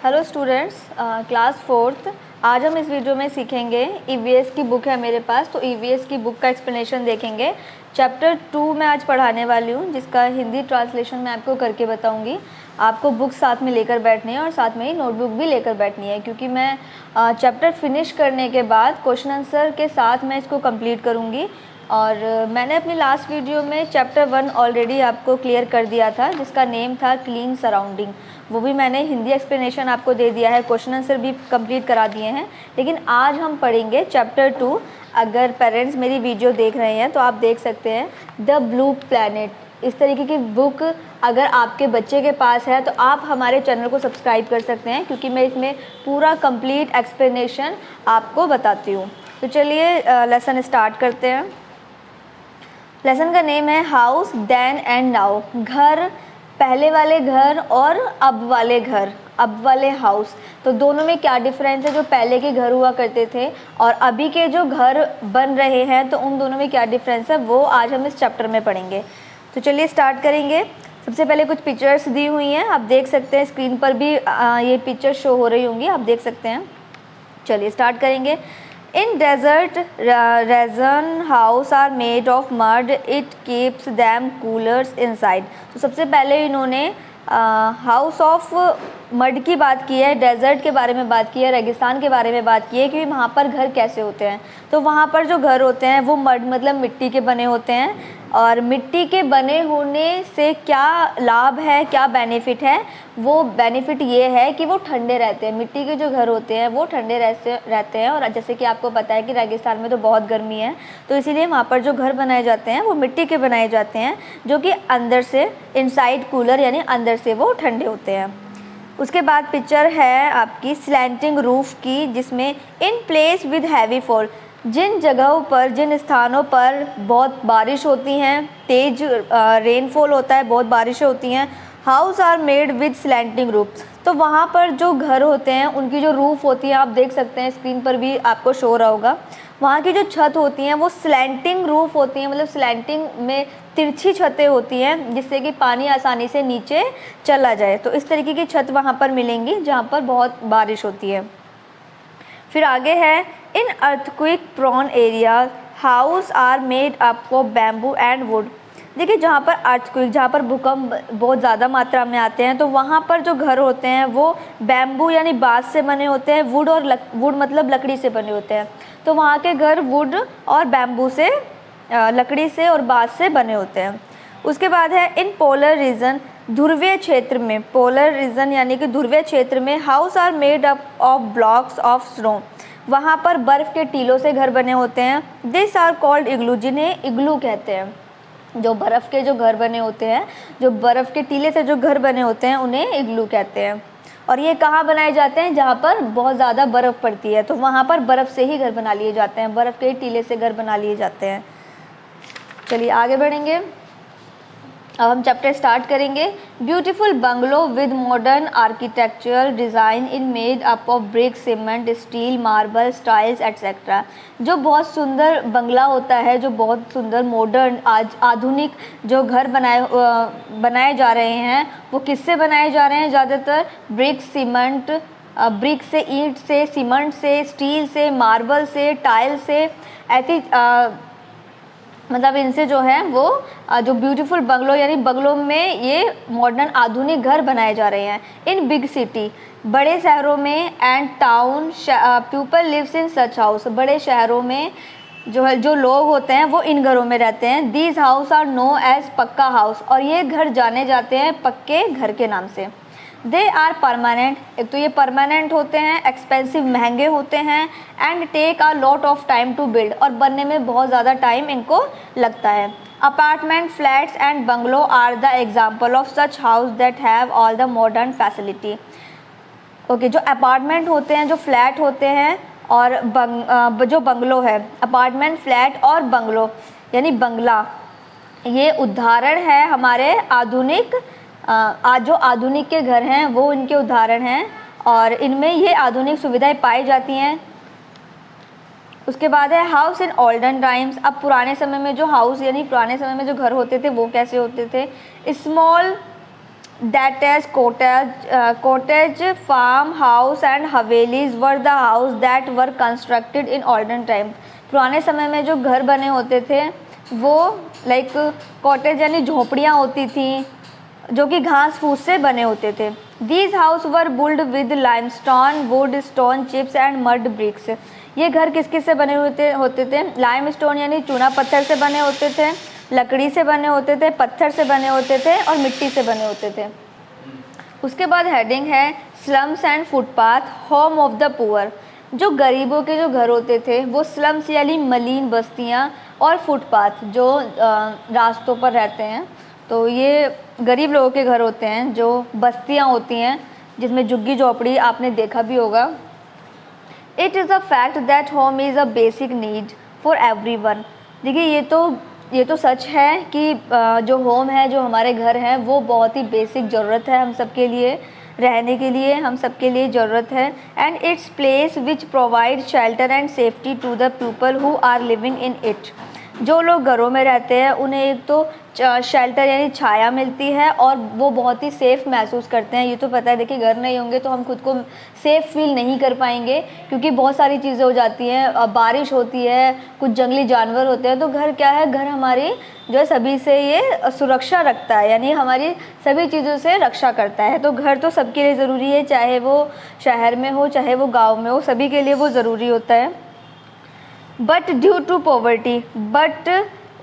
Hello students, class fourth. आज हम इस वीडियो में सीखेंगे ईवीएस की बुक है मेरे पास, तो ईवीएस की बुक का एक्सप्लेनेशन देखेंगे। चैप्टर 2 मैं आज पढ़ाने वाली हूँ, जिसका हिंदी ट्रांसलेशन मैं आपको करके बताऊँगी। आपको बुक साथ में लेकर बैठनी है और साथ में ही नोटबुक भी लेकर बैठनी है, क्योंकि मैं चैप्टर फिनिश करने के बाद क्वेश्चन आंसर के साथ मैं इसको कंप्लीट करूँगी। और मैंने अपनी लास्ट वीडियो में चैप्टर 1 ऑलरेडी आपको क्लियर कर दिया था, जिसका नेम था क्लीन सराउंडिंग। वो भी मैंने हिंदी एक्सप्लेनेशन आपको दे दिया है, क्वेश्चन आंसर भी कंप्लीट करा दिए हैं। लेकिन आज हम पढ़ेंगे चैप्टर 2। अगर पेरेंट्स मेरी वीडियो देख रहे हैं तो आप देख सकते हैं द ब्लू प्लैनेट। इस तरीके की बुक अगर आपके बच्चे के पास है तो आप हमारे चैनल को सब्सक्राइब कर सकते हैं, क्योंकि मैं इसमें पूरा कंप्लीट एक्सप्लेनेशन आपको बताती हूँ। तो चलिए लेसन स्टार्ट करते हैं। लेसन का नेम है हाउस देन एंड नाउ। घर, पहले वाले घर और अब वाले घर, अब वाले हाउस। तो दोनों में क्या डिफरेंस है? जो पहले के घर हुआ करते थे और अभी के जो घर बन रहे हैं, तो उन दोनों में क्या डिफरेंस है, वो आज हम इस चैप्टर में पढ़ेंगे। तो चलिए स्टार्ट करेंगे। सबसे पहले कुछ पिक्चर्स दी हुई हैं, आप देख सकते हैं स्क्रीन पर भी ये पिक्चर शो हो रही होंगी, आप देख सकते हैं। चलिए स्टार्ट करेंगे। In desert region, house are made of mud. It keeps them cooler inside. तो सबसे पहले इन्होंने हाउस ऑफ मड की बात की है, डेजर्ट के बारे में बात की है, रेगिस्तान के बारे में बात की है कि वहाँ पर घर कैसे होते हैं। तो वहाँ पर जो घर होते हैं वो मड मतलब मिट्टी के बने होते हैं। और मिट्टी के बने होने से क्या लाभ है, क्या बेनिफिट है? वो बेनिफिट ये है कि वो ठंडे रहते हैं। मिट्टी के जो घर होते हैं वो ठंडे रहते हैं। और जैसे कि आपको पता है कि रेगिस्तान में तो बहुत गर्मी है, तो इसीलिए वहाँ पर जो घर बनाए जाते हैं वो मिट्टी के बनाए जाते हैं, जो कि अंदर से इनसाइड कूलर यानी अंदर से वो ठंडे होते हैं। उसके बाद पिक्चर है आपकी स्लैंटिंग रूफ की, जिसमें in place with heavy fall. जिन जगहों पर, जिन स्थानों पर बहुत बारिश होती हैं, तेज रेनफॉल होता है, बहुत बारिशें होती हैं, house are made with slanting roof. तो वहाँ पर जो घर होते हैं उनकी जो रूफ होती है, आप देख सकते हैं स्क्रीन पर भी आपको शो हो रहा होगा, वहाँ की जो छत होती हैं वो स्लैंटिंग रूफ होती हैं, मतलब स्लैंटिंग में तिरछी छतें होती हैं, जिससे कि पानी आसानी से नीचे चला जाए। तो इस तरीके की छत वहाँ पर मिलेंगी जहाँ पर बहुत बारिश होती है। फिर आगे है in earthquake prone areas house are made up of bamboo and wood. देखिए, जहाँ पर अर्थक्वेक, जहाँ पर भूकंप बहुत ज़्यादा मात्रा में आते हैं, तो वहाँ पर जो घर होते हैं वो बैम्बू यानी बाँस से बने होते हैं, वुड और वुड मतलब लकड़ी से बने होते हैं। तो वहाँ के घर वुड और बैम्बू से, लकड़ी से और बाँस से बने होते हैं। उसके बाद है इन पोलर रीजन, ध्रुवीय क्षेत्र में, पोलर रीजन यानी कि ध्रुवीय क्षेत्र में, house are made up of blocks of snow. वहाँ पर बर्फ़ के टीलों से घर बने होते हैं। दिस आर कॉल्ड इग्लू, जिन्हें इग्लू कहते हैं। जो बर्फ़ के जो घर बने होते हैं, जो बर्फ़ के टीले से जो घर बने होते हैं, उन्हें इग्लू कहते हैं। और ये कहाँ बनाए जाते हैं? जहाँ पर बहुत ज़्यादा बर्फ़ पड़ती है, तो वहाँ पर बर्फ़ से ही घर बना लिए जाते हैं, बर्फ़ के टीले से घर बना लिए जाते हैं। चलिए आगे बढ़ेंगे। अब हम चैप्टर स्टार्ट करेंगे। Beautiful bungalow with modern architectural design in made up of brick, cement, steel, marble, tiles etcetera. जो बहुत सुंदर बंगला होता है, जो बहुत सुंदर मॉडर्न आज आधुनिक जो घर बनाए जा रहे हैं, वो किससे बनाए जा रहे हैं? ज़्यादातर ब्रिक, सीमेंट, ब्रिक से, ईंट से, सीमेंट से, स्टील से, मार्बल से, टाइल से, ऐसी मतलब इनसे जो है वो जो ब्यूटीफुल बंगलो यानी बंगलों में ये मॉडर्न आधुनिक घर बनाए जा रहे हैं। इन बिग सिटी, बड़े शहरों में, and town people lives in such house. बड़े शहरों में जो लोग होते हैं वो इन घरों में रहते हैं। These house are known as pucca house, और ये घर जाने जाते हैं पक्के घर के नाम से। दे आर परमानेंट, एक तो ये परमानेंट होते हैं, एक्सपेंसिव महंगे होते हैं, and take a lot of time to build, और बनने में बहुत ज़्यादा टाइम इनको लगता है। Apartment, flats and bungalow are the example of such house that have all the modern facility. Okay, जो अपार्टमेंट होते हैं, जो फ्लैट होते हैं, और जो बंगलो है, अपार्टमेंट, फ्लैट और बंगलो यानी बंगला, ये उदाहरण है हमारे आधुनिक जो आधुनिक के घर हैं वो इनके उदाहरण हैं, और इनमें ये आधुनिक सुविधाएं पाई जाती हैं। उसके बाद है हाउस इन ओल्डन टाइम्स। अब पुराने समय में जो हाउस यानी पुराने समय में जो घर होते थे वो कैसे होते थे? Small that as cottage, farmhouse and havelis were the house that were constructed in olden times. पुराने समय में जो घर बने होते थे वो लाइक कॉटेज यानी झोपड़ियाँ होती थी जो कि घास फूस से बने होते थे. These house were built with limestone, wood, stone chips and mud bricks. ये घर किस किस से बने होते थे? लाइमस्टोन यानी चूना पत्थर से बने होते थे, लकड़ी से बने होते थे, पत्थर से बने होते थे और मिट्टी से बने होते थे. उसके बाद हेडिंग है slums and footpath, home of the poor. जो गरीबों के जो घर होते थे वो स्लम्स यानी मलिन बस्तियाँ और फुटपाथ जो रास्तों पर रहते हैं, तो ये गरीब लोगों के घर होते हैं जो बस्तियाँ होती हैं जिसमें झुग्गी झोपड़ी आपने देखा भी होगा. It is a fact that home is a basic need for everyone. देखिए ये तो सच है कि जो होम है, जो हमारे घर हैं, वो बहुत ही बेसिक ज़रूरत है हम सबके लिए, रहने के लिए हम सबके लिए ज़रूरत है. And it's place which provide shelter and safety to the people who are living in it. जो लोग घरों में रहते हैं उन्हें एक तो शेल्टर यानी छाया मिलती है और वो बहुत ही सेफ़ महसूस करते हैं. ये तो पता है, देखिए घर नहीं होंगे तो हम खुद को सेफ़ फील नहीं कर पाएंगे क्योंकि बहुत सारी चीज़ें हो जाती हैं, बारिश होती है, कुछ जंगली जानवर होते हैं. तो घर क्या है, घर हमारी जो है सभी से ये सुरक्षा रखता है, यानी हमारी सभी चीज़ों से रक्षा करता है. तो घर तो सबके लिए ज़रूरी है, चाहे वो शहर में हो चाहे वो गाँव में हो, सभी के लिए वो ज़रूरी होता है. But due to poverty, but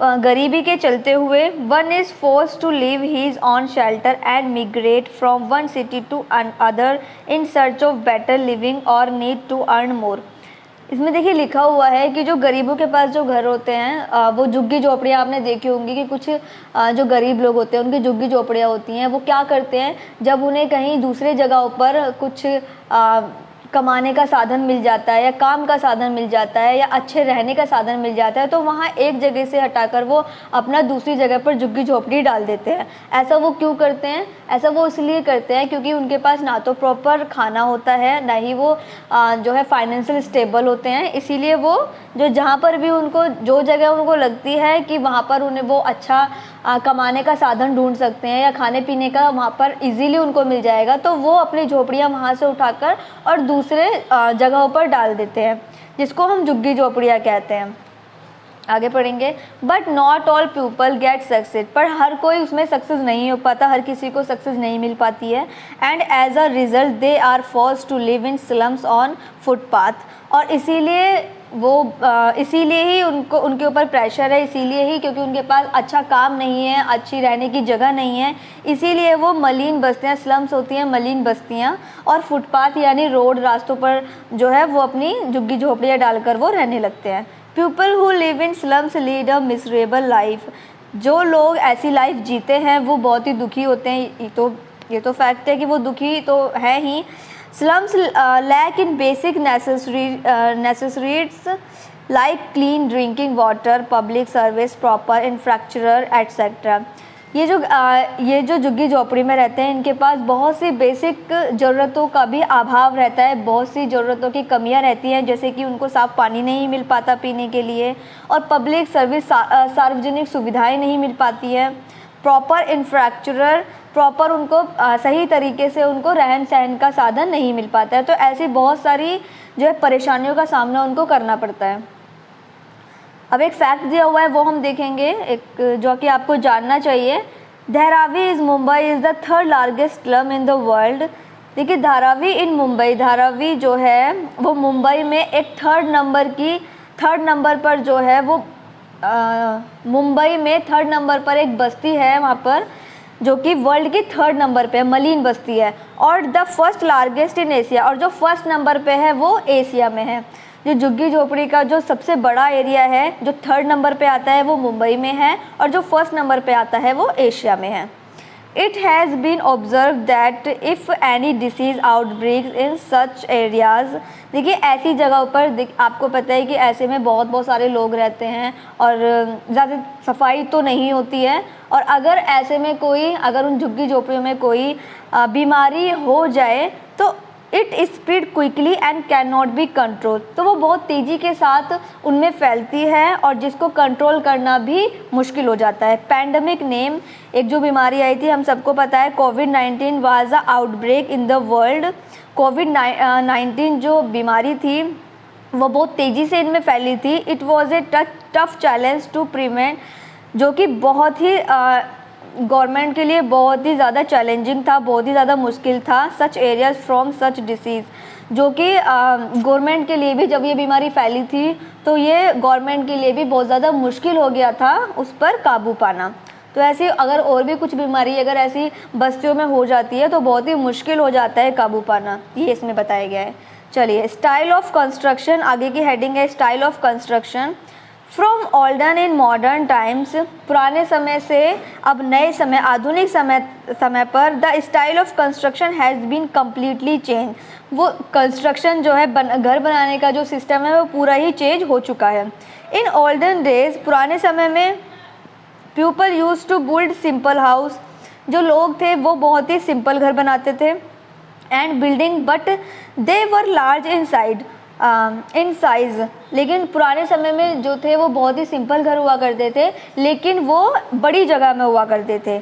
गरीबी के चलते हुए one is force to leave his on shelter and migrate from one city to other in search of better living और नीड टू अर्न मोर. इसमें देखिए लिखा हुआ है कि जो गरीबों के पास जो घर होते हैं वो झुग्गी झोपड़ियाँ आपने देखी होंगी कि कुछ जो गरीब लोग होते हैं उनकी झुग्गी झोपड़ियाँ होती हैं. वो क्या करते हैं, जब उन्हें कहीं दूसरे जगहों पर कुछ कमाने का साधन मिल जाता है या काम का साधन मिल जाता है या अच्छे रहने का साधन मिल जाता है, तो वहाँ एक जगह से हटाकर वो अपना दूसरी जगह पर झुग्गी झोपड़ी डाल देते हैं. ऐसा वो क्यों करते हैं? ऐसा वो इसलिए करते हैं क्योंकि उनके पास ना तो प्रॉपर खाना होता है, ना ही वो जो है फाइनेंशियल स्टेबल होते हैं. इसीलिए वो जो जहाँ पर भी उनको जो जगह उनको लगती है कि वहाँ पर उन्हें वो अच्छा कमाने का साधन ढूंढ सकते हैं या खाने पीने का वहाँ पर इजीली उनको मिल जाएगा, तो वो अपनी झोपड़ियाँ वहाँ से उठाकर और दूसरे जगहों पर डाल देते हैं, जिसको हम झुग्गी झोपड़ियाँ कहते हैं. आगे पढ़ेंगे. But not all people get success, पर हर कोई उसमें सक्सेस नहीं हो पाता, हर किसी को सक्सेस नहीं मिल पाती है. And as a result they are forced to live in slums on footpath. और इसीलिए ही उनको उनके ऊपर प्रेशर है, इसीलिए ही क्योंकि उनके पास अच्छा काम नहीं है, अच्छी रहने की जगह नहीं है, इसीलिए वो मलिन बस्तियाँ, स्लम्स होती हैं मलिन बस्तियाँ, और फुटपाथ यानी रोड रास्तों पर जो है वो अपनी झुग्गी झोपड़ियाँ डालकर वो रहने लगते हैं. People who live in slums lead a miserable life. जो लोग ऐसी लाइफ जीते हैं वो बहुत ही दुखी होते हैं. ये तो फैक्ट है कि वो दुखी तो है ही. Slums lack in basic necessaries like clean drinking water, public service, proper infrastructure etcetera. ये जो झुग्गी झोपड़ी में रहते हैं इनके पास बहुत सी बेसिक ज़रूरतों का भी अभाव रहता है, बहुत सी ज़रूरतों की कमियां रहती हैं, जैसे कि उनको साफ़ पानी नहीं मिल पाता पीने के लिए, और पब्लिक सर्विस सार्वजनिक सुविधाएं नहीं मिल पाती हैं. प्रॉपर इंफ्रास्ट्रक्चर, प्रॉपर उनको सही तरीके से उनको रहन सहन का साधन नहीं मिल पाता है. तो ऐसी बहुत सारी जो है परेशानियों का सामना उनको करना पड़ता है. अब एक फैक्ट दिया हुआ है वो हम देखेंगे, एक जो कि आपको जानना चाहिए. Dharavi is Mumbai is the third largest slum in the world. देखिए धारावी इन मुंबई, धारावी जो है वो मुंबई में एक थर्ड नंबर पर जो है वो मुंबई में थर्ड नंबर पर एक बस्ती है वहाँ पर जो कि वर्ल्ड की थर्ड नंबर पे है, मलिन बस्ती है. और the first largest in Asia, और जो फर्स्ट नंबर पे है वो एशिया में है. जो झुग्गी झोपड़ी का जो सबसे बड़ा एरिया है जो थर्ड नंबर पे आता है वो मुंबई में है, और जो फर्स्ट नंबर पे आता है वो एशिया में है. It has been observe that if any disease outbreaks in such areas. देखिए ऐसी जगहों पर आपको पता है कि ऐसे में बहुत सारे लोग रहते हैं और ज़्यादा सफाई तो नहीं होती है, और अगर ऐसे में अगर उन झुग्गी झोपड़ियों में कोई बीमारी हो जाए तो it spread quickly and can not B control. तो वो बहुत तेज़ी के साथ उनमें फैलती है और जिसको कंट्रोल करना भी मुश्किल हो जाता है। पैंडमिक नेम, एक जो बीमारी आई थी हम सबको पता है, कोविड-19 was a outbreak in the world. कोविड-19 जो बीमारी थी वो बहुत तेज़ी से इनमें फैली थी। It was a tough challenge to prevent, जो कि बहुत ही गवर्नमेंट के लिए बहुत ही ज़्यादा चैलेंजिंग था, बहुत ही ज़्यादा मुश्किल था। Such areas from such disease, जो कि गवर्नमेंट के लिए भी जब ये बीमारी फैली थी तो ये गवर्नमेंट के लिए भी बहुत ज़्यादा मुश्किल हो गया था उस पर काबू पाना। तो ऐसी अगर और भी कुछ बीमारी अगर ऐसी बस्तियों में हो जाती है तो बहुत ही मुश्किल हो जाता है काबू पाना, ये इसमें बताया गया है। चलिए, स्टाइल ऑफ कंस्ट्रक्शन, आगे की हेडिंग है style of construction. From olden in modern times, पुराने समय से अब नए समय, आधुनिक समय पर, the style of construction has been completely change. वो कंस्ट्रक्शन जो है घर बनाने का जो सिस्टम है वो पूरा ही चेंज हो चुका है। इन ओल्डन डेज, पुराने समय में, people use to build simple house, जो लोग थे वो बहुत ही सिंपल घर बनाते थे, and building but they were large in size. लेकिन पुराने समय में जो थे वो बहुत ही सिंपल घर हुआ करते थे, लेकिन वो बड़ी जगह में हुआ करते थे।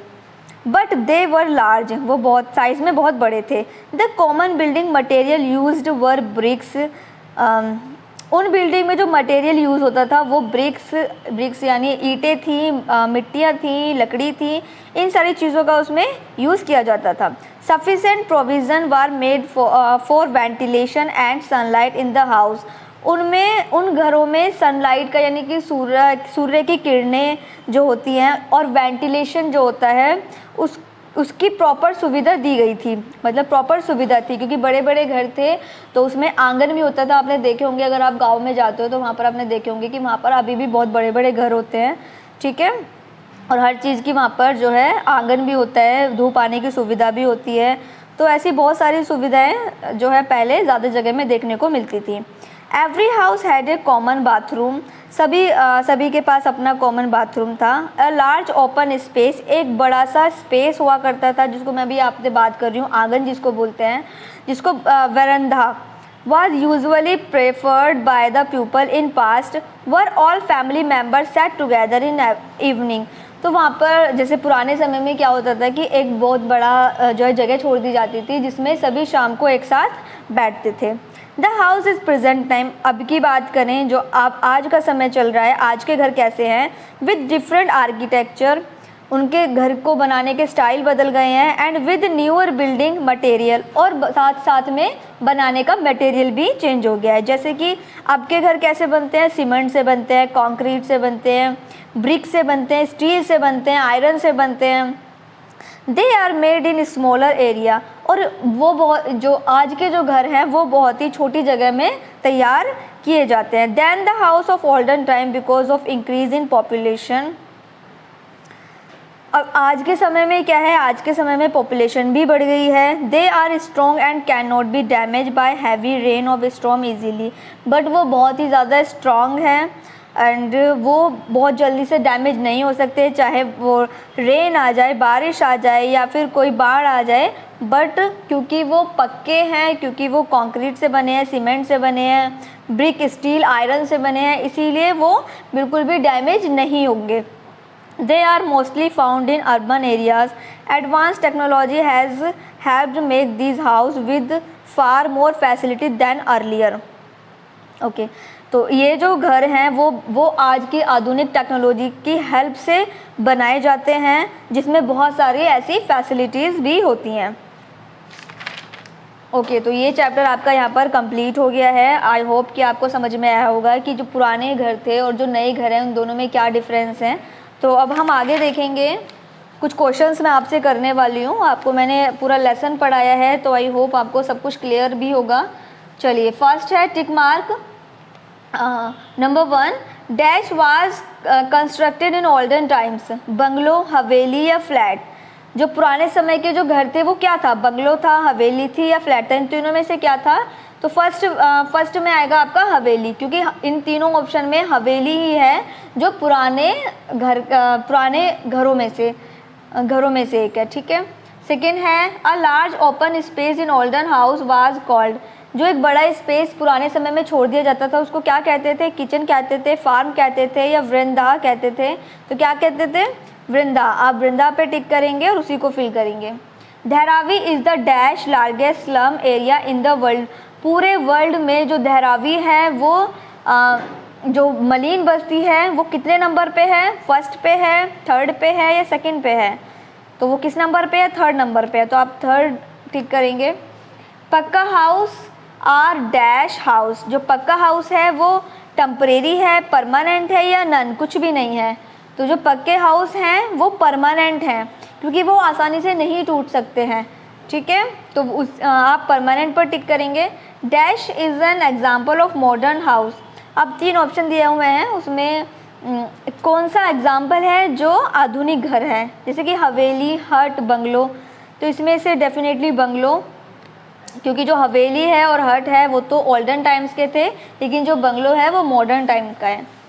बट दे वर लार्ज, वो बहुत साइज में बहुत बड़े थे। The common building material used were bricks, उन बिल्डिंग में जो मटेरियल यूज़ होता था वो ब्रिक्स यानी ईंटें थी, मिट्टियाँ थी, लकड़ी थी, इन सारी चीज़ों का उसमें यूज़ किया जाता था। Sufficient provision war made for ventilation and sunlight in the house, उनमें उन घरों में सनलाइट का यानी कि सूर्य की किरणें जो होती हैं और वेंटिलेशन जो होता है उसकी प्रॉपर सुविधा दी गई थी, मतलब प्रॉपर सुविधा थी, क्योंकि बड़े बड़े घर थे तो उसमें आंगन भी होता था। आपने देखे होंगे, अगर आप गांव में जाते हो तो वहाँ पर आपने देखे होंगे कि वहाँ पर अभी भी बहुत बड़े बड़े घर होते हैं, ठीक है, और हर चीज़ की वहाँ पर जो है आंगन भी होता है, धूप आने की सुविधा भी होती है। तो ऐसी बहुत सारी सुविधाएँ जो है पहले ज़्यादा जगह में देखने को मिलती थी। Every house had a common bathroom, सभी के पास अपना कॉमन बाथरूम था। अ लार्ज ओपन स्पेस, एक बड़ा सा स्पेस हुआ करता था, जिसको मैं अभी आपसे बात कर रही हूँ, आंगन जिसको बोलते हैं, जिसको वरांडा, was usually preferred by the people in past where all family members sat together in evening। तो वहाँ पर जैसे पुराने समय में क्या होता था कि एक बहुत बड़ा जो है जगह छोड़ दी जाती थी जिसमें सभी शाम को एक साथ बैठते थे। The house is present time, अब की बात करें जो आप आज का समय चल रहा है, आज के घर कैसे हैं, विद डिफरेंट आर्किटेक्चर, उनके घर को बनाने के स्टाइल बदल गए हैं, and with newer building material, और साथ साथ में बनाने का मटेरियल भी चेंज हो गया है। जैसे कि आपके घर कैसे बनते हैं, सीमेंट से बनते हैं, कंक्रीट से बनते हैं, ब्रिक से बनते हैं, स्टील से बनते हैं, आयरन से बनते हैं। They are made in smaller area, और वो बहुत जो आज के जो घर हैं वो बहुत ही छोटी जगह में तैयार किए जाते हैं। Than the house of olden time because of increase in population. अब आज के समय में क्या है, आज के समय में पॉपुलेशन भी बढ़ गई है। They are strong and can not be damage by heavy rain of storm easily, but वो बहुत ही ज़्यादा स्ट्रॉन्ग है एंड वो बहुत जल्दी से डैमेज नहीं हो सकते, चाहे वो रेन आ जाए, बारिश आ जाए या फिर कोई बाढ़ आ जाए, बट क्योंकि वो पक्के हैं, क्योंकि वो कंक्रीट से बने हैं, सीमेंट से बने हैं, ब्रिक, स्टील, आयरन से बने हैं, इसीलिए वो बिल्कुल भी डैमेज नहीं होंगे। They are mostly found in urban areas. Advanced technology has helped make these houses with far more facility than earlier. Okay, तो ये जो घर हैं वो आज की आधुनिक टेक्नोलॉजी की हेल्प से बनाए जाते हैं, जिसमें बहुत सारी ऐसी फैसिलिटीज़ भी होती हैं। ओके, तो ये चैप्टर आपका यहाँ पर कंप्लीट हो गया है। आई होप कि आपको समझ में आया होगा कि जो पुराने घर थे और जो नए घर हैं उन दोनों में क्या डिफरेंस हैं। तो अब हम आगे देखेंगे, कुछ क्वेश्चंस मैं आपसे करने वाली हूँ। आपको मैंने पूरा लेसन पढ़ाया है तो आई होप आपको सब कुछ क्लियर भी होगा। चलिए, फर्स्ट है tick mark. Number 1, dash was constructed in olden times, bungalow, हवेली या फ्लैट। जो पुराने समय के जो घर थे वो क्या था, बंगलो था, हवेली थी या फ्लैट था, इन तीनों में से क्या था? तो फर्स्ट में आएगा आपका हवेली, क्योंकि इन तीनों ऑप्शन में हवेली ही है जो पुराने घरों में से एक है, ठीक है। सेकेंड है a large open space in olden house was called, जो एक बड़ा स्पेस पुराने समय में छोड़ दिया जाता था उसको क्या कहते थे? किचन कहते थे, फार्म कहते थे या वृंदा कहते थे? तो क्या कहते थे? वृंदा। आप वृंदा पे टिक करेंगे और उसी को फिल करेंगे। Dharavi is the dash largest slum area in the world, पूरे वर्ल्ड में जो धारावी है वो जो मलिन बस्ती है वो कितने नंबर पे है? फर्स्ट पे है, थर्ड पे है या सेकंड पे है? तो वो किस नंबर पे है? थर्ड नंबर पे है, तो आप थर्ड टिक करेंगे। पक्का हाउस आर डैश हाउस, जो पक्का हाउस है वो टेम्परेरी है, परमानेंट है या नन, कुछ भी नहीं है। तो जो पक्के हाउस हैं वो परमानेंट हैं क्योंकि वो आसानी से नहीं टूट सकते हैं, ठीक है। तो आप परमानेंट पर टिक करेंगे। Dash is an example of modern house, अब 3 ऑप्शन दिए हुए हैं, उसमें कौन सा एग्जाम्पल है जो आधुनिक घर है? जैसे कि हवेली, हट, बंगलो, तो इसमें से डेफिनेटली बंगलो, क्योंकि जो हवेली है और हट है वो तो ओल्डन टाइम्स के थे, लेकिन जो बंगलो है वो मॉडर्न टाइम का है।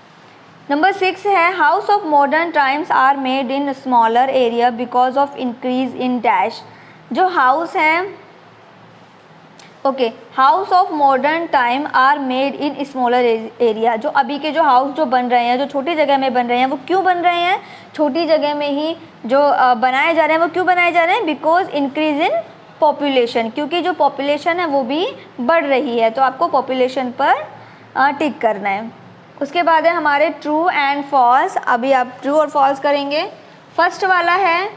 नंबर 6 है house of modern times are made in smaller area because of increase in dash, जो हाउस हैं okay, house of modern time are made in smaller area, जो अभी के जो हाउस जो बन रहे हैं, जो छोटी जगह में बन रहे हैं, वो क्यों बन रहे हैं? छोटी जगह में ही जो बनाए जा रहे हैं वो क्यों बनाए जा रहे हैं? बिकॉज इंक्रीज इन पॉपुलेशन, क्योंकि जो पॉपुलेशन है वो भी बढ़ रही है, तो आपको पॉपुलेशन पर टिक करना है। उसके बाद है हमारे ट्रू एंड फॉल्स, अभी आप ट्रू और फॉल्स करेंगे। फर्स्ट वाला है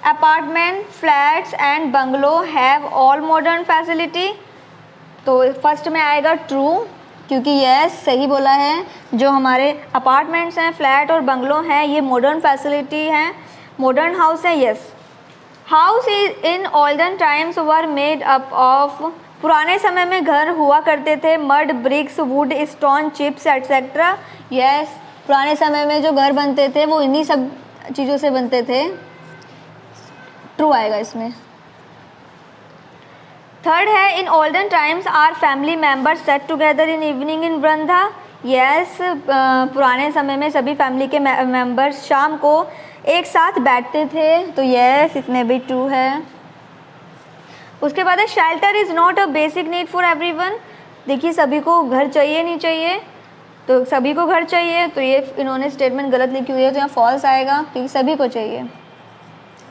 apartment, flats and bungalow have all modern facility, तो फर्स्ट में आएगा ट्रू, क्योंकि यस सही बोला है, जो हमारे अपार्टमेंट्स हैं, फ्लैट और बंगलो हैं, ये मॉडर्न फैसिलिटी हैं, मॉडर्न हाउस है, yes. House in olden times were made up of, पुराने समय में घर हुआ करते थे mud, bricks, wood, stone, chips etcetera, yes, पुराने समय में जो घर बनते थे वो इन्हीं सब चीज़ों से बनते थे, ट्रू आएगा इसमें। थर्ड है in olden times are family members sat together in evening in veranda, yes, पुराने समय में सभी फैमिली के मेम्बर्स शाम को एक साथ बैठते थे, तो यस इसमें भी ट्रू है। उसके बाद है shelter is not a basic need for everyone, देखिए सभी को घर चाहिए नहीं चाहिए, तो सभी को घर चाहिए, तो ये इन्होंने स्टेटमेंट गलत लिखी हुई है, तो यहाँ फॉल्स आएगा क्योंकि सभी को चाहिए,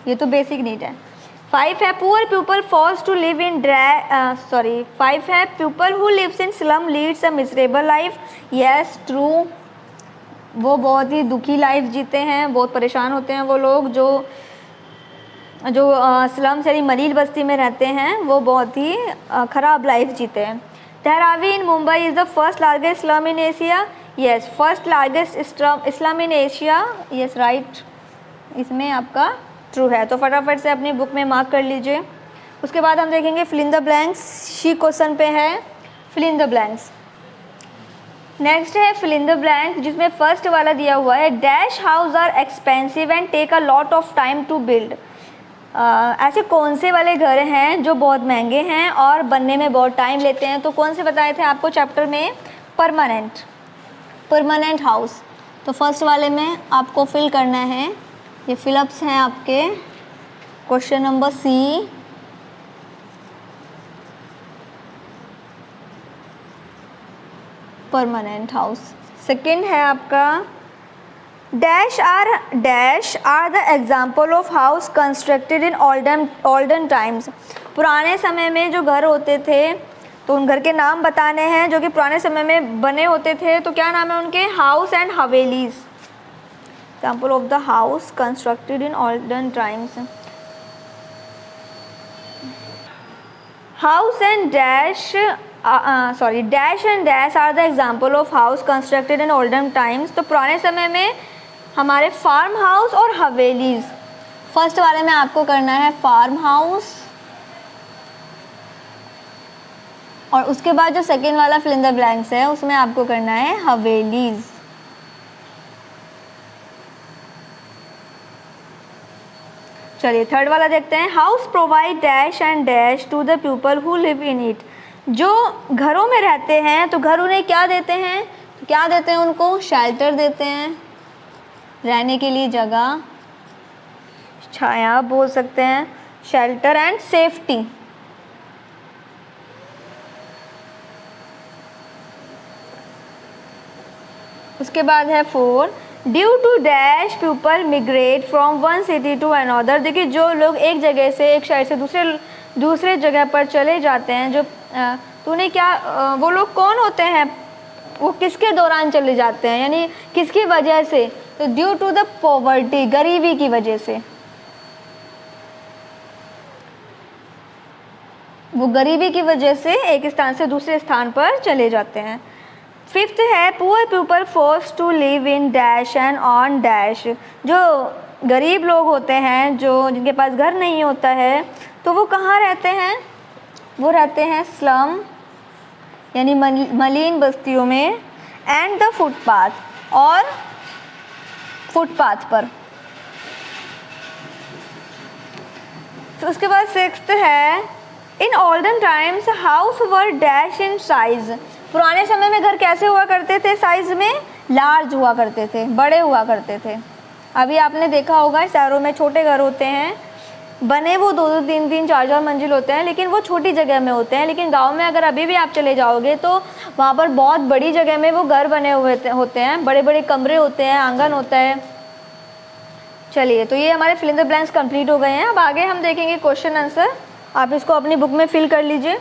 ये तो बेसिक नीड है। 5 है poor people force to live in 5 है people who lives in slum leads a miserable life, yes true, वो बहुत ही दुखी लाइफ जीते हैं, बहुत परेशान होते हैं वो लोग जो स्लम यानी मलिन बस्ती में रहते हैं, वो बहुत ही ख़राब लाइफ जीते हैं। Dharavi in Mumbai is the first largest slum in Asia, yes, first largest slum in Asia, yes right, इसमें आपका ट्रू है, तो फटाफट से अपनी बुक में मार्क कर लीजिए। उसके बाद हम देखेंगे fill in the blanks, C question पे है fill in the blanks. Next है फिल इन द ब्लैंक्स, जिसमें फर्स्ट वाला दिया हुआ है dash house are expensive and take a lot of time to build, ऐसे कौन से वाले घर हैं जो बहुत महंगे हैं और बनने में बहुत टाइम लेते हैं? तो कौन से बताए थे आपको चैप्टर में? परमानेंट हाउस, तो फर्स्ट वाले में आपको फिल करना है, ये फिलअप्स हैं आपके, question number C, permanent house. Second है आपका dash are the example of house constructed in olden times, पुराने समय में जो घर होते थे तो उन घर के नाम बताने हैं जो कि पुराने समय में बने होते थे, तो क्या नाम है उनके? House and havelis, example of the house constructed in olden times. House and dash and dash are the example of house constructed in olden times, तो पुराने समय में हमारे फार्म हाउस और हवेलीज, फर्स्ट वाले में आपको करना है फार्म हाउस, और उसके बाद जो सेकेंड वाला फिल इन द ब्लैंक्स है उसमें आपको करना है हवेलीज। चलिए थर्ड वाला देखते हैं। House provide dash and dash to the people who live in it, जो घरों में रहते हैं तो घर उन्हें क्या देते हैं? तो क्या देते हैं उनको? शेल्टर देते हैं, रहने के लिए जगह, छाया बोल सकते हैं, शेल्टर एंड सेफ्टी। उसके बाद है 4, due to dash people migrate from one city to another. देखिए जो लोग एक जगह से, एक शहर से दूसरे जगह पर चले जाते हैं, जो तूने क्या वो लोग कौन होते हैं, वो किसके दौरान चले जाते हैं, यानी किसकी वजह से, तो ड्यू टू द पॉवर्टी, गरीबी की वजह से, वो गरीबी की वजह से एक स्थान से दूसरे स्थान पर चले जाते हैं। 5th है poor people force to live in dash and on dash. जो गरीब लोग होते हैं, जो जिनके पास घर नहीं होता है, तो वो कहाँ रहते हैं, वो रहते हैं स्लम यानी मलिन बस्तियों में, एंड द फुटपाथ, और फुटपाथ पर। तो उसके बाद 6th है in olden times house were dash in size. पुराने समय में घर कैसे हुआ करते थे, साइज में लार्ज हुआ करते थे, बड़े हुआ करते थे। अभी आपने देखा होगा शहरों में छोटे घर होते हैं, बने वो 2-2, 3-3, 4-4 मंजिल होते हैं, लेकिन वो छोटी जगह में होते हैं। लेकिन गांव में अगर अभी भी आप चले जाओगे तो वहाँ पर बहुत बड़ी जगह में वो घर बने हुए होते हैं, बड़े बड़े कमरे होते हैं, आंगन होता है। चलिए, तो ये हमारे fill in the blanks complete हो गए हैं। अब आगे हम देखेंगे क्वेश्चन आंसर। आप इसको अपनी बुक में फिल कर लीजिए।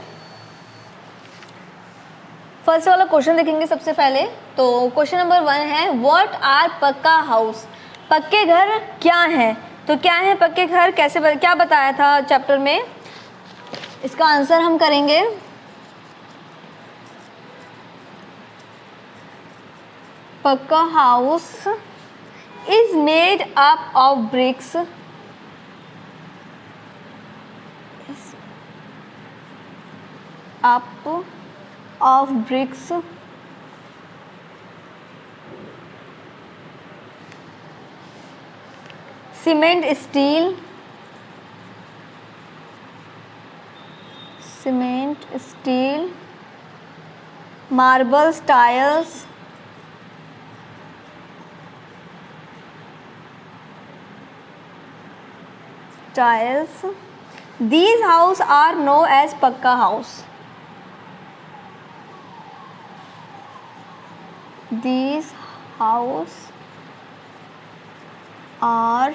फर्स्ट वाला क्वेश्चन देखेंगे सबसे पहले। तो क्वेश्चन नंबर 1 है व्हाट आर पक्का हाउस। पक्के घर क्या हैं, तो क्या है पक्के घर, कैसे क्या बताया था चैप्टर में, इसका आंसर हम करेंगे। पक्का house is made up of BRICS, up of BRICS, cement steel, marbles, tiles. These house are known as पक्का house. These house are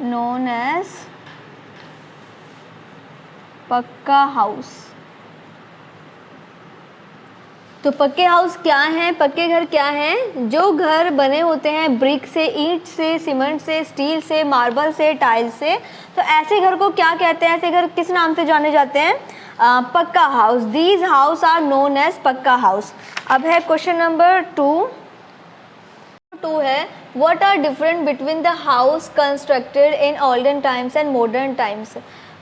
known as पक्का हाउस। तो पक्के हाउस क्या हैं, पक्के घर क्या हैं, जो घर बने होते हैं ब्रिक से, ईंट से, सीमेंट से, स्टील से, मार्बल से, टाइल से। तो ऐसे घर को क्या कहते हैं, ऐसे घर किस नाम से जाने जाते हैं, pucca house. These house are known as pucca house. अब है क्वेश्चन नंबर 2 है what are different between the house constructed in olden times and modern times.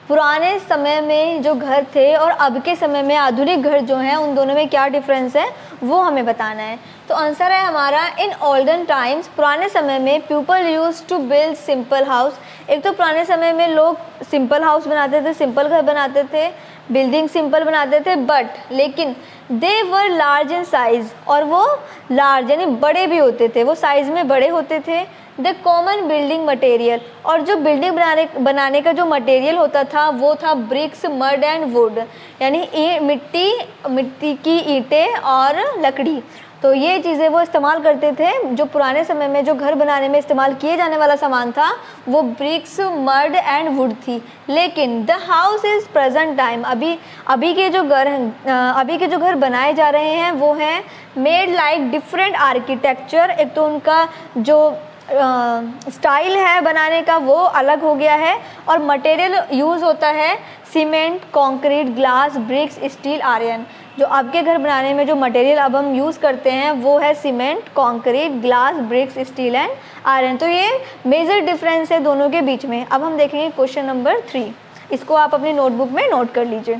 पुराने समय में जो घर थे और अब के समय में आधुनिक घर जो हैं, उन दोनों में क्या डिफरेंस है वो हमें बताना है। तो आंसर है हमारा इन ओल्डन टाइम्स, पुराने समय में people use to build simple house. एक तो पुराने समय में लोग सिंपल हाउस बनाते थे, सिंपल घर बनाते थे, बिल्डिंग सिंपल बनाते थे, बट लेकिन दे वर लार्ज इन साइज, और वो लार्ज यानी बड़े भी होते थे, वो साइज में बड़े होते थे। द कॉमन बिल्डिंग मटेरियल, और जो बिल्डिंग बनाने का जो मटेरियल होता था वो था ब्रिक्स, मड एंड वुड, यानी मिट्टी की ईंटें और लकड़ी। तो ये चीज़ें वो इस्तेमाल करते थे। जो पुराने समय में जो घर बनाने में इस्तेमाल किए जाने वाला सामान था वो ब्रिक्स, मड एंड वुड थी। लेकिन the house is present time, अभी के जो घर बनाए जा रहे हैं वो हैं मेड लाइक डिफरेंट आर्किटेक्चर। एक तो उनका जो स्टाइल है बनाने का वो अलग हो गया है, और मटेरियल यूज़ होता है cement, concrete, glass, bricks, steel, iron. जो आपके घर बनाने में जो मटेरियल अब हम यूज़ करते हैं वो है cement, concrete, glass, bricks, steel and iron. तो ये मेजर डिफरेंस है दोनों के बीच में। अब हम देखेंगे क्वेश्चन नंबर 3, इसको आप अपनी नोटबुक में नोट कर लीजिए।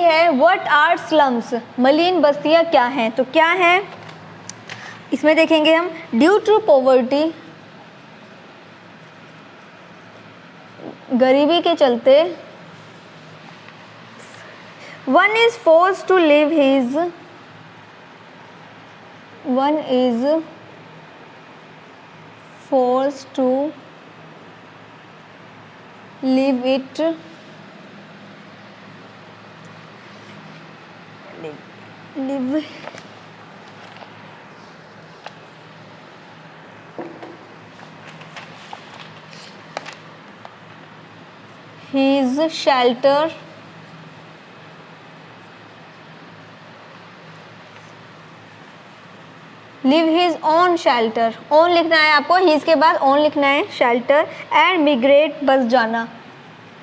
है व्हाट आर स्लम्स, मलिन बस्तियाँ क्या हैं। तो क्या है इसमें देखेंगे हम, ड्यू टू पॉवर्टी, गरीबी के चलते, one is force to live forced to live his shelter live his own shelter, own लिखना है आपको, हिज के बाद ओन लिखना है, शेल्टर, एंड मिग्रेट बस जाना,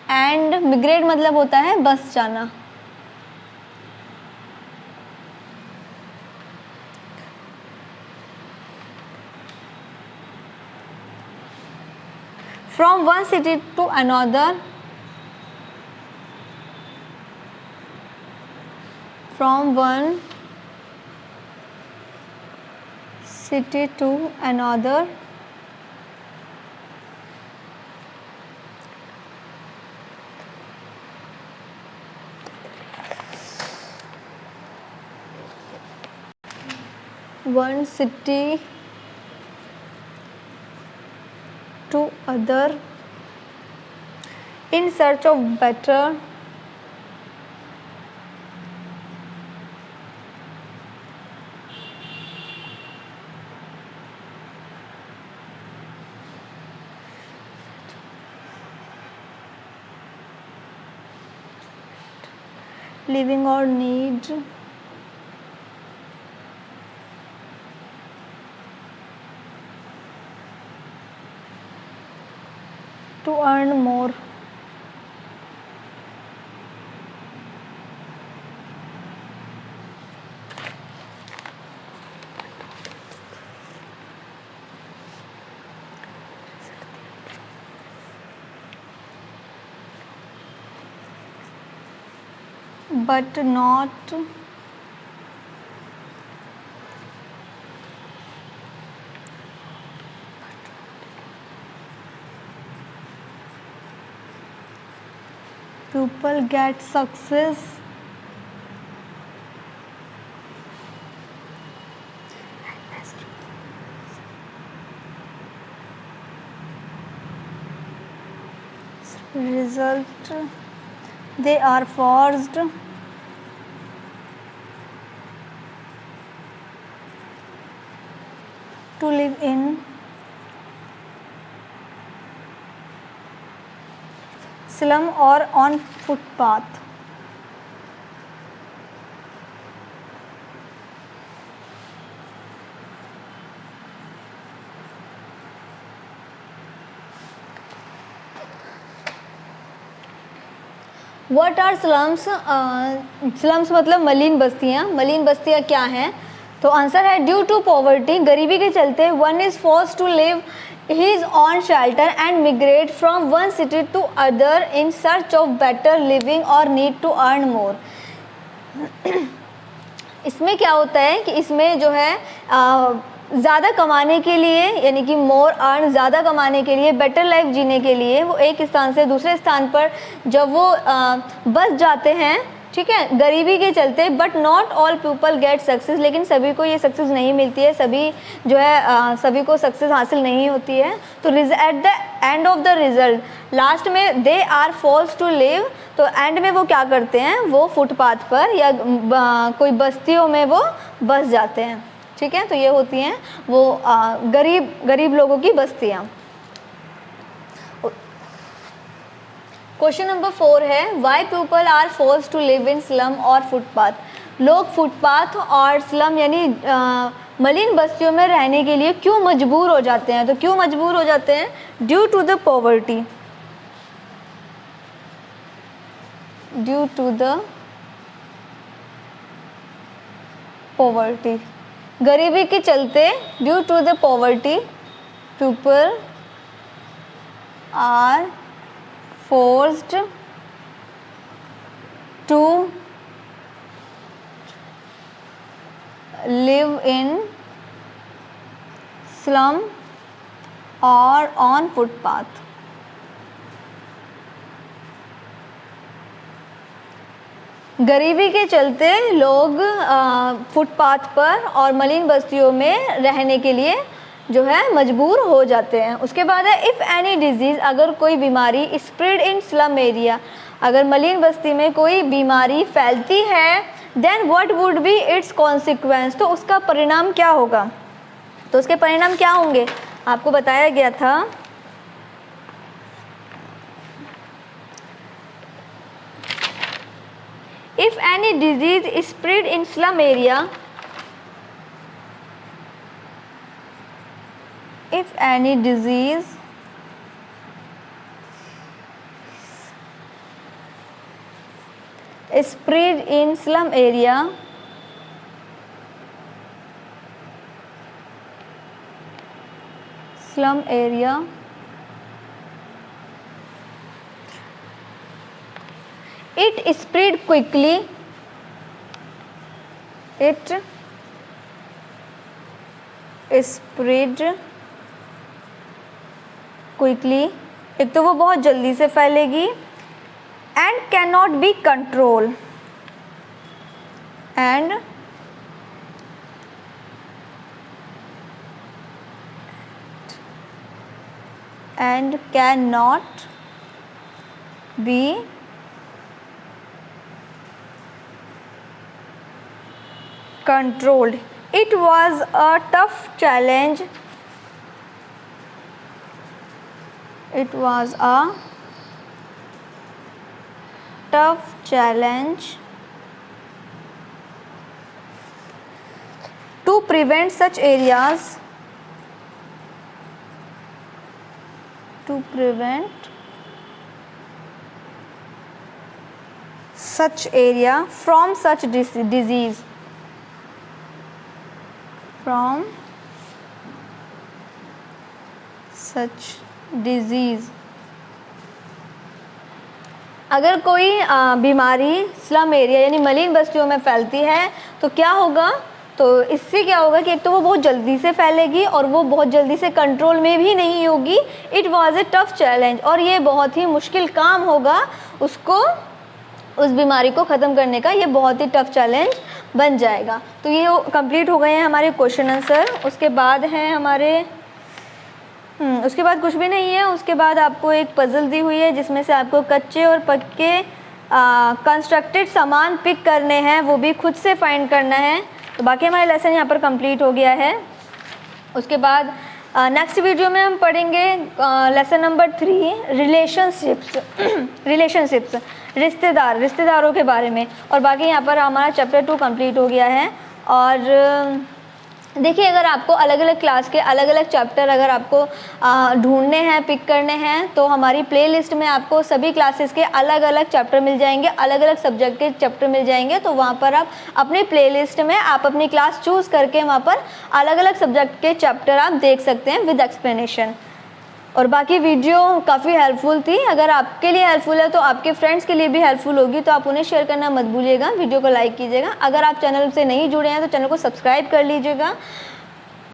एंड मिग्रेट मतलब होता है बस जाना। From one city to another, from one city to another, one city to other in search of better living or need to earn more। but not people get success result they are forced to live in slum or on footpath। What are slums? Slums मतलब मलिन बस्तियाँ। मलिन बस्तियाँ क्या हैं? तो answer है due to poverty, गरीबी के चलते one is forced to live his on shelter and migrate from one city to other in search of better living और नीड टू अर्न मोर। इसमें क्या होता है कि इसमें जो है ज़्यादा कमाने के लिए, यानी कि मोर अर्न, ज़्यादा कमाने के लिए, बेटर लाइफ जीने के लिए वो एक स्थान से दूसरे स्थान पर जब वो बस जाते हैं, ठीक है, गरीबी के चलते। But not all people get success, लेकिन सभी को ये सक्सेस नहीं मिलती है, सभी जो है सभी को सक्सेस हासिल नहीं होती है। तो at the end of the result, last में they are forced to live, तो एंड में वो क्या करते हैं, वो फुटपाथ पर या कोई बस्तियों में वो बस जाते हैं, ठीक है। तो ये होती हैं वो गरीब लोगों की बस्तियाँ। क्वेश्चन नंबर 4 है why people are forced to live in slum और फुटपाथ। लोग फुटपाथ और स्लम यानी मलिन बस्तियों में रहने के लिए क्यों मजबूर हो जाते हैं? तो क्यों मजबूर हो जाते हैं? Due to the poverty, due to the poverty, गरीबी के चलते, due to the poverty people are forced to live in slum or on footpath। गरीबी के चलते लोग फुटपाथ पर और मलिन बस्तियों में रहने के लिए जो है मजबूर हो जाते हैं। उसके बाद है इफ़ एनी डिजीज़, अगर कोई बीमारी स्प्रेड इन स्लम एरिया, अगर मलिन बस्ती में कोई बीमारी फैलती है, then what would be its consequence, तो उसका परिणाम क्या होगा। तो उसके परिणाम क्या होंगे आपको बताया गया था। If any disease spread in slum area, if any disease spread in slum area, it spread quickly, it spread quickly, एक तो वो बहुत जल्दी से फैलेगी, and can not B control, and can not be controlled. It was a tough challenge, it was a tough challenge to prevent such areas, to prevent such area from such disease, from such disease. अगर कोई बीमारी slum area यानी मलिन बस्तियों में फैलती है तो क्या होगा, तो इससे क्या होगा कि एक तो वो बहुत जल्दी से फैलेगी और वो बहुत जल्दी से कंट्रोल में भी नहीं होगी। It was a tough challenge, और ये बहुत ही मुश्किल काम होगा उसको, उस बीमारी को ख़त्म करने का, ये बहुत ही टफ चैलेंज बन जाएगा। तो ये कंप्लीट हो गए हैं हमारे क्वेश्चन आंसर। उसके बाद हैं हमारे उसके बाद कुछ भी नहीं है। उसके बाद आपको एक पज़ल दी हुई है जिसमें से आपको कच्चे और पक्के कंस्ट्रक्टेड सामान पिक करने हैं, वो भी खुद से फाइंड करना है। तो बाकी हमारा लेसन यहाँ पर कंप्लीट हो गया है। उसके बाद नेक्स्ट वीडियो में हम पढ़ेंगे लेसन नंबर 3 रिलेशनशिप्स रिश्तेदारों के बारे में। और बाकी यहाँ पर हमारा चैप्टर 2 कंप्लीट हो गया है। और देखिए, अगर आपको अलग अलग क्लास के अलग अलग चैप्टर अगर आपको ढूंढने हैं, पिक करने हैं, तो हमारी प्लेलिस्ट में आपको सभी क्लासेस के अलग अलग चैप्टर मिल जाएंगे, अलग अलग सब्जेक्ट के चैप्टर मिल जाएंगे। तो वहाँ पर आप अपनी प्लेलिस्ट में आप अपनी क्लास चूज़ करके वहाँ पर अलग अलग सब्जेक्ट के चैप्टर आप देख सकते हैं विद एक्सप्लेनेशन। और बाकी वीडियो काफ़ी हेल्पफुल थी। अगर आपके लिए हेल्पफुल है तो आपके फ्रेंड्स के लिए भी हेल्पफुल होगी, तो आप उन्हें शेयर करना मत भूलिएगा। वीडियो को लाइक कीजिएगा। अगर आप चैनल से नहीं जुड़े हैं तो चैनल को सब्सक्राइब कर लीजिएगा।